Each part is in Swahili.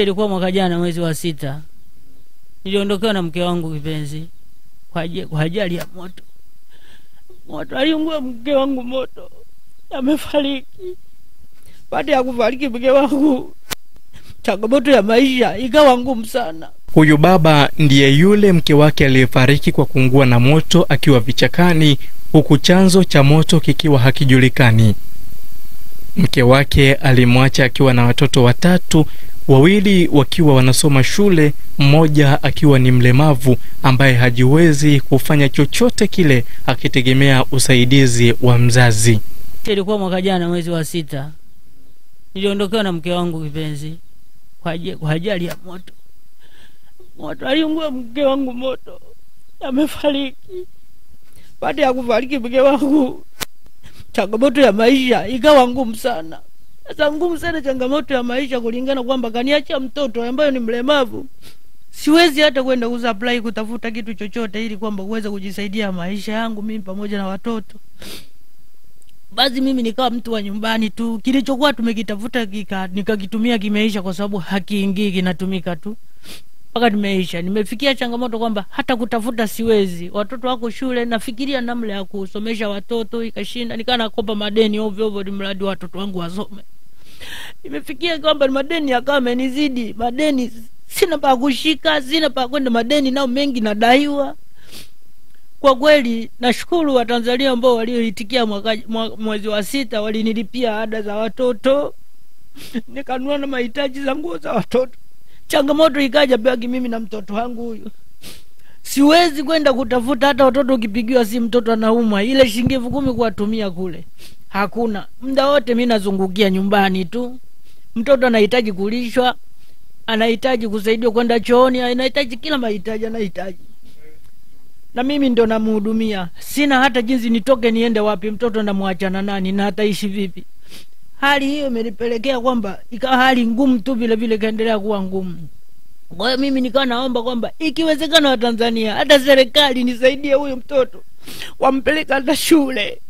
Ilikuwa mwaka jana mwezi wa 6. Niliondokewa na mke wangu kipenzi kwa ajali ya moto. Aliungua mke wangu moto. Amefariki. Baada ya kufariki mke wangu, changamoto ya maisha ikawa ngumu sana. Huyu baba ndiye yule mke wake aliyefariki kwa kuungua na moto akiwa vichakani, huku chanzo cha moto kikiwa hakijulikani. Mke wake alimwacha akiwa na watoto watatu, wawili wakiwa wanasoma shule, mmoja akiwa ni mlemavu ambaye hajiwezi kufanya chochote kile, akitegemea usaidizi wa mzazi. Ilikuwa mwaka jana mwezi wa 6. Niliondokewa na mke wangu kipenzi kwa ajali ya moto. Aliungua mke wangu moto. Amefariki. Baada ya kufariki mke wangu, changamoto ya maisha ikawa ngumu sana. Sasa ngumu sana changamoto ya maisha kulingana kwamba kaniacha mtoto ambaye ni mlemavu. Siwezi hata kwenda kusupply kutafuta kitu chochote ili kwamba uweze kujisaidia maisha yangu mimi pamoja na watoto. Basi mimi nikawa mtu wa nyumbani tu. Kilichokuwa tumekitafuta nikakitumia kimeisha, kwa sababu hakiingii, kinatumika tu mpaka tumeisha. Nimefikia changamoto kwamba hata kutafuta siwezi. Watoto wako shule, nafikiria namna ya kusomesha watoto ikashinda. Nikaa nakopa madeni ovyo ovyo mradi watoto wangu wasome. Nimefikia kwamba madeni yakawa yamenizidi. Madeni sina pa kushika, sina pa kwenda, madeni nao mengi nadaiwa. Kwa kweli nashukuru Watanzania ambao walioitikia mwezi wa 6, walinilipia ada za watoto. Nikanunua na mahitaji za nguo za watoto. Changamoto ikaja baki mimi na mtoto wangu huyu. Siwezi kwenda kutafuta, hata watoto ukipigiwa simu mtoto anaumwa, ile shilingi 10,000 kuwatumia kule hakuna. Muda wote mimi nazungukia nyumbani tu. Mtoto anahitaji kulishwa, anahitaji kusaidiwa kwenda chooni, anahitaji kila mahitaji anahitaji. Na mimi ndo namhudumia. Sina hata jinsi nitoke niende wapi, mtoto namwacha na nani na ataishi vipi? Hali hiyo imenipelekea kwamba ikawa hali ngumu tu, vile vile kaendelea kuwa ngumu. Kwa hiyo mimi nikawa naomba kwamba ikiwezekana wa Tanzania, hata serikali nisaidie huyu mtoto, wampeleka hata shule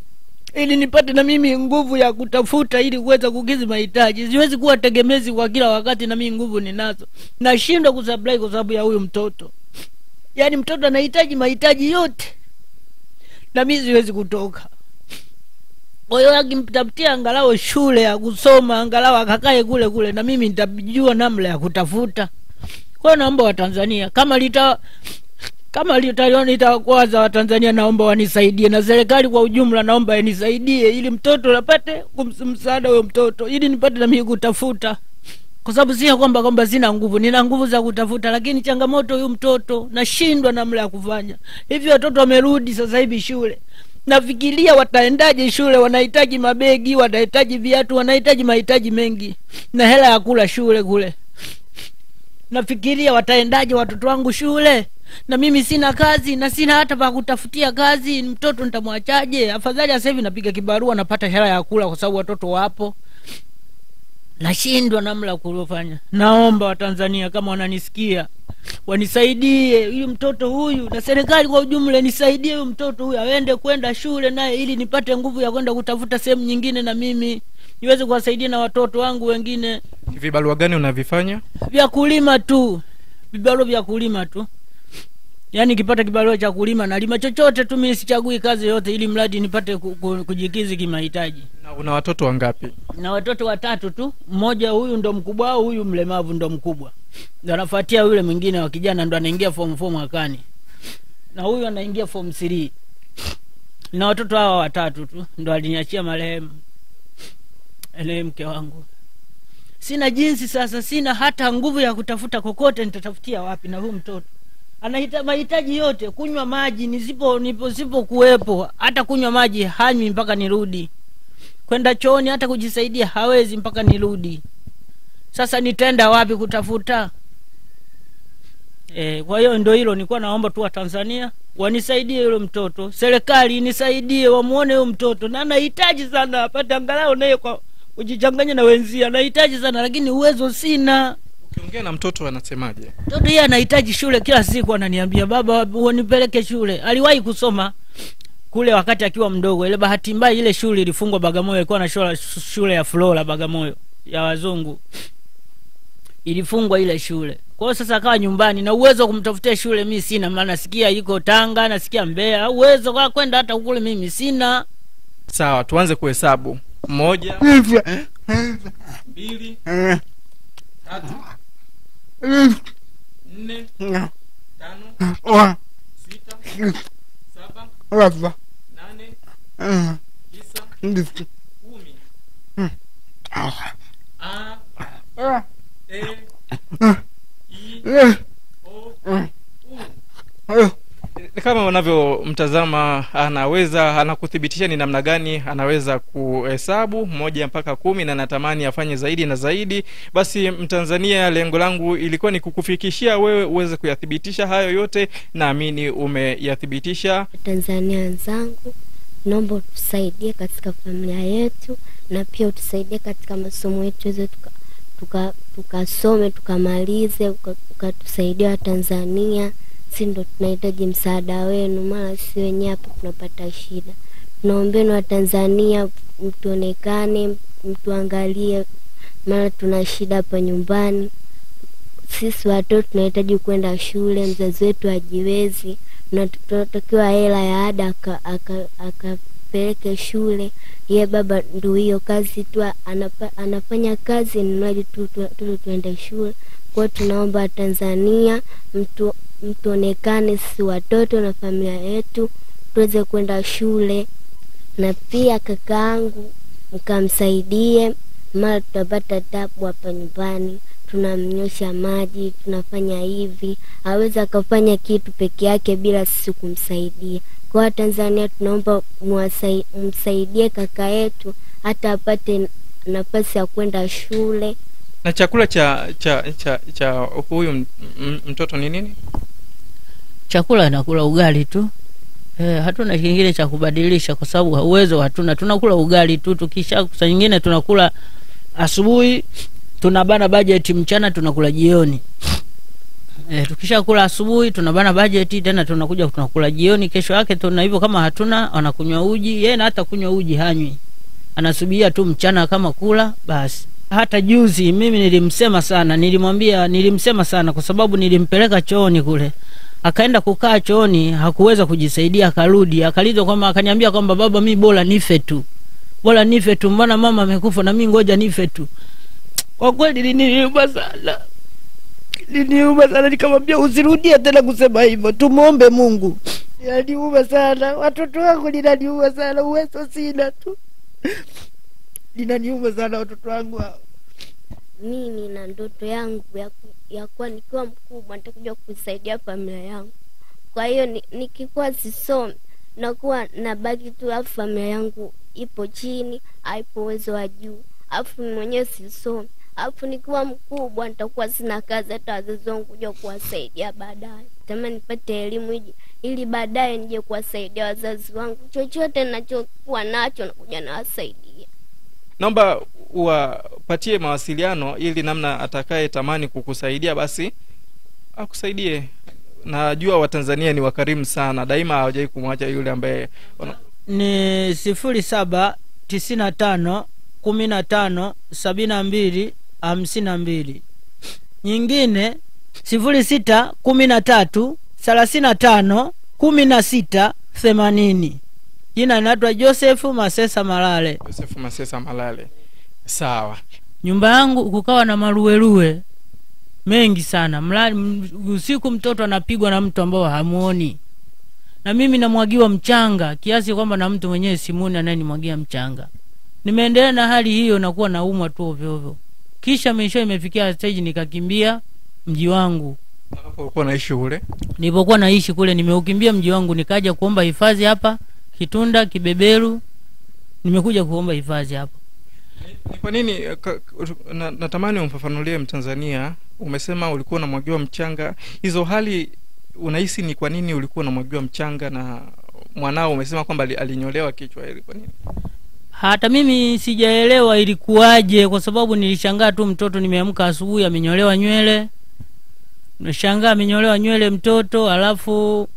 ili nipate na mimi nguvu ya kutafuta ili kuweza kukidhi mahitaji. Siwezi kuwa tegemezi kwa kila wakati, na mimi nguvu ninazo. Nashindwa kusupply kwa sababu ya huyu mtoto. Yaani mtoto anahitaji mahitaji yote na mimi siwezi kutoka. Kwa hiyo akimtafutia angalau shule ya kusoma, angalau akakae kule na mimi nitajua namna ya kutafuta. Kwa hiyo naomba Watanzania, kama litakwaza Watanzania, naomba wanisaidie, na serikali kwa ujumla naomba inisaidie ili mtoto apate msaada huyo mtoto, ili nipate na mimi kutafuta. Kwa sababu si kwamba sina nguvu, nina nguvu za kutafuta, lakini changamoto huyu mtoto nashindwa namna ya kufanya. Hivi watoto wamerudi sasa hivi shule. Nafikiria wataendaje shule, wanahitaji mabegi, wanahitaji viatu, wanahitaji mahitaji mengi na hela ya kula shule kule. Nafikiria wataendaje watoto wangu shule, na mimi sina kazi na sina hata pa kutafutia kazi. Mtoto nitamwachaje? Afadhali sasa hivi napiga kibarua napata hela ya kula kwa sababu watoto wapo. Nashindwa namna kulofanya. Naomba Watanzania kama wananisikia, wanisaidie huyu mtoto huyu, na serikali kwa ujumla nisaidie huyu mtoto huyu aende kwenda shule naye, ili nipate nguvu ya kwenda kutafuta sehemu nyingine na mimi niweze kuwasaidia na watoto wangu wengine. Vibarua gani unavifanya? Vya kulima tu. Vibarua vya kulima tu. Yaani nikipata kibarua cha kulima na lima chochote tu, mimi sichagui kazi yote, ili mradi nipate kujikizi kimahitaji. Na una watoto wangapi? Na watoto 3 tu. Mmoja huyu ndo mkubwa, huyu mlemavu ndo mkubwa. Ndio anafuatia yule mwingine wa kijana, ndo anaingia form 4 mwakani. Na huyu anaingia form 3. Na watoto hawa 3 tu ndo aliniachia marehemu mke wangu. Sina jinsi sasa, sina hata nguvu ya kutafuta kokote, nitatafutia wapi? Na huyu mtoto anahitaji mahitaji yote. Kunywa maji, nisipo kuwepo, hata kunywa maji hanywi mpaka nirudi. Kwenda chooni hata kujisaidia hawezi mpaka nirudi. Sasa nitaenda wapi kutafuta? Kwa hiyo ndio hilo nilikuwa naomba tu Watanzania wanisaidie yule mtoto. Serikali nisaidie, wamuone yule mtoto. Na anahitaji sana apate angalau naye kwa kujichanganya na wenzia. Anahitaji sana, lakini uwezo sina. Ukiongea na mtoto anasemaje? Mtoto yeye anahitaji shule, kila siku ananiambia baba unipeleke shule. Aliwahi kusoma kule wakati akiwa mdogo. Ile bahati mbaya ile shule ilifungwa Bagamoyo, ilikuwa na shule ya Flora Bagamoyo ya wazungu. ilifungwa ile shule. Kwa hiyo sasa akawa nyumbani, na uwezo wa kumtafutia shule mimi sina, maana nasikia yuko Tanga, nasikia Mbeya, uwezo wa kwenda hata kule mimi sina. Sawa, tuanze kuhesabu. 1 2 3 4 5 6 7 8 9 Kama unavyomtazama anakuthibitisha ni namna gani anaweza kuhesabu 1 mpaka 10 na natamani afanye zaidi na zaidi. Basi Mtanzania, lengo langu ilikuwa ni kukufikishia wewe uweze kuyathibitisha hayo yote, naamini umeyathibitisha. Tanzania wenzangu, naomba utusaidie katika familia yetu na pia utusaidie katika masomo yetu hizo tukasome tukamalize, ukatusaidia wa Tanzania. Sisi ndo tunahitaji msaada wenu, maana si wenyewe hapa tunapata shida. Tunaombeni wa Tanzania mtuonekane, mtuangalie, maana tuna shida hapa nyumbani. Sisi watoto tunahitaji kwenda shule, mzazi wetu hajiwezi, tunatakiwa hela ya ada akapeleke shule. Ye baba ndio hiyo kazi tu anafanya kazi ni tu tuende shule. Kwa tunaomba Tanzania mtuonekane, si watoto na familia yetu tuweze kwenda shule, na pia kakaangu mkamsaidie, maana tutapata tabu hapa nyumbani. Tunamnyosha maji, tunafanya hivi, hawezi kufanya kitu peke yake bila sisi kumsaidia. Kwa Tanzania tunaomba msaidie kaka yetu hata apate nafasi ya kwenda shule. Na chakula cha huyu mtoto ni nini? Chakula anakula ugali tu. Hatuna kingine cha kubadilisha kwa sababu uwezo hatuna. Tunakula ugali tu, tukisha saa nyingine tunakula asubuhi, tunabana budget mchana, tunakula jioni. Tukisha kula asubuhi tunabana budget, tena tunakuja tunakula jioni. Kesho yake tuna hivyo, kama hatuna anakunywa uji. Yeye na hata kunywa uji hanywi, anasubiria tu mchana kama kula basi. Hata juzi mimi nilimsema sana kwa sababu nilimpeleka chooni kule. Akaenda kukaa chooni, hakuweza kujisaidia, akarudi. Akalizo kwamba akaniambia kwamba baba, mimi bora nife tu. Mbona mama amekufa na mimi ngoja nife tu. Kwa kweli niliumwa sana, nikamwambia usirudie tena kusema hivyo. Tumuombe Mungu. Niliumwa sana. Watoto wangu niliumwa sana, uwezo sina tu. Ninaniuma sana watoto wangu hao. Mimi na ndoto yangu ya kuwa nikiwa mkubwa nitakuja kusaidia familia yangu. Kwa hiyo nikikuwa sisomi na kuwa nabaki tu, afu familia yangu ipo chini, haipo uwezo wa juu, afu mwenyewe sisomi, afu nikiwa mkubwa nitakuwa sina kazi, hata wazazi wangu kuja kuwasaidia baadaye. Tamani nipate elimu ili baadaye nije kuwasaidia wazazi wangu, chochote ninachokuwa nacho nakuja nawasaidia. Naomba uwapatie mawasiliano ili namna atakaye tamani kukusaidia basi akusaidie. Najua Watanzania ni wakarimu sana, daima hawajai kumwacha yule ambaye ni 0795 15 72 52. Nyingine 0613 35 16 80. Jina naitwa Joseph Masesa Malale. Sawa. Nyumba yangu kukawa na maruweruwe mengi sana. Usiku mtoto anapigwa na mtu ambao hamuoni. Na mimi namwagiwa mchanga kiasi kwamba na mtu mwenyewe simuoni anayenimwagia mchanga. Nimeendelea na hali hiyo na kuwa naumwa tu ovyo. Kisha mwisho imefikia stage nikakimbia mji wangu. Ulipokuwa naishi kule? Nilipokuwa naishi kule nimeukimbia mji wangu, nikaja kuomba hifadhi hapa Kitunda Kibeberu. Nimekuja kuomba hifadhi hapa. Ni kwa nini natamani umfafanulie Mtanzania, umesema ulikuwa unamwagiwa mchanga. Hizo hali unahisi ni kwa nini ulikuwa unamwagiwa mchanga, na mwanao umesema kwamba alinyolewa kichwa, ili kwa nini? Hata mimi sijaelewa ilikuwaje, kwa sababu nilishangaa tu mtoto, nimeamka asubuhi amenyolewa nywele. Nashangaa amenyolewa nywele mtoto, alafu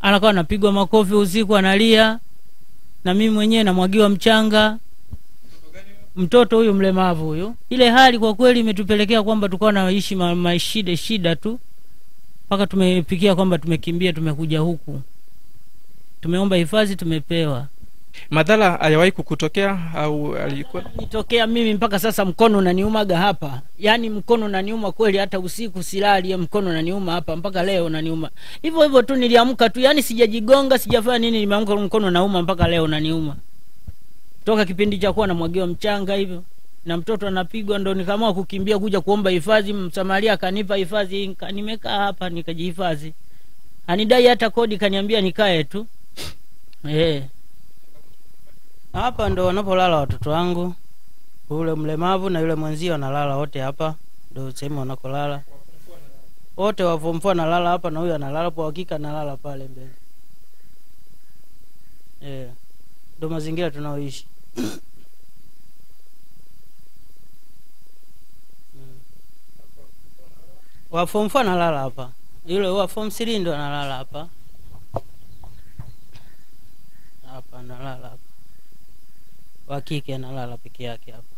anakuwa anapigwa makofi usiku analia, na mimi mwenyewe namwagiwa mchanga. mtoto huyu mlemavu huyu. Ile hali kwa kweli imetupelekea kwamba tulikuwa naishi shida tu, mpaka tumefikia kwamba tumekimbia, tumekuja huku, tumeomba hifadhi, tumepewa. Madhara hayawahi kukutokea au alikuwa nitokea mimi? Mpaka sasa mkono unaniumaga hapa, yani mkono unaniuma kweli, hata usiku silali, mkono unaniuma hapa mpaka leo unaniuma. Hivyo tu niliamka tu, yani sijajigonga, sijafanya nini, nimeamka mkono unauma mpaka leo unaniuma. Toka kipindi cha kuwa namwagiwa mchanga hivyo na mtoto anapigwa, ndo nikaamua kukimbia kuja kuomba hifadhi. Msamaria akanipa hifadhi, nimekaa hapa nikajihifadhi. Anidai hata kodi, kaniambia nikae tu. Hapa ndo wanapolala watoto wangu. Ule mlemavu na yule mwenzio analala wote hapa. Ndo sehemu wanakolala. Wote wa form 4 analala hapa, na huyu analala kwa hakika analala pale mbele. Ndo mazingira tunaoishi. Wa form 4 analala hapa. Yule wa form 3 ndo analala hapa. Hapa analala hapa. Wa kike analala peke yake hapa.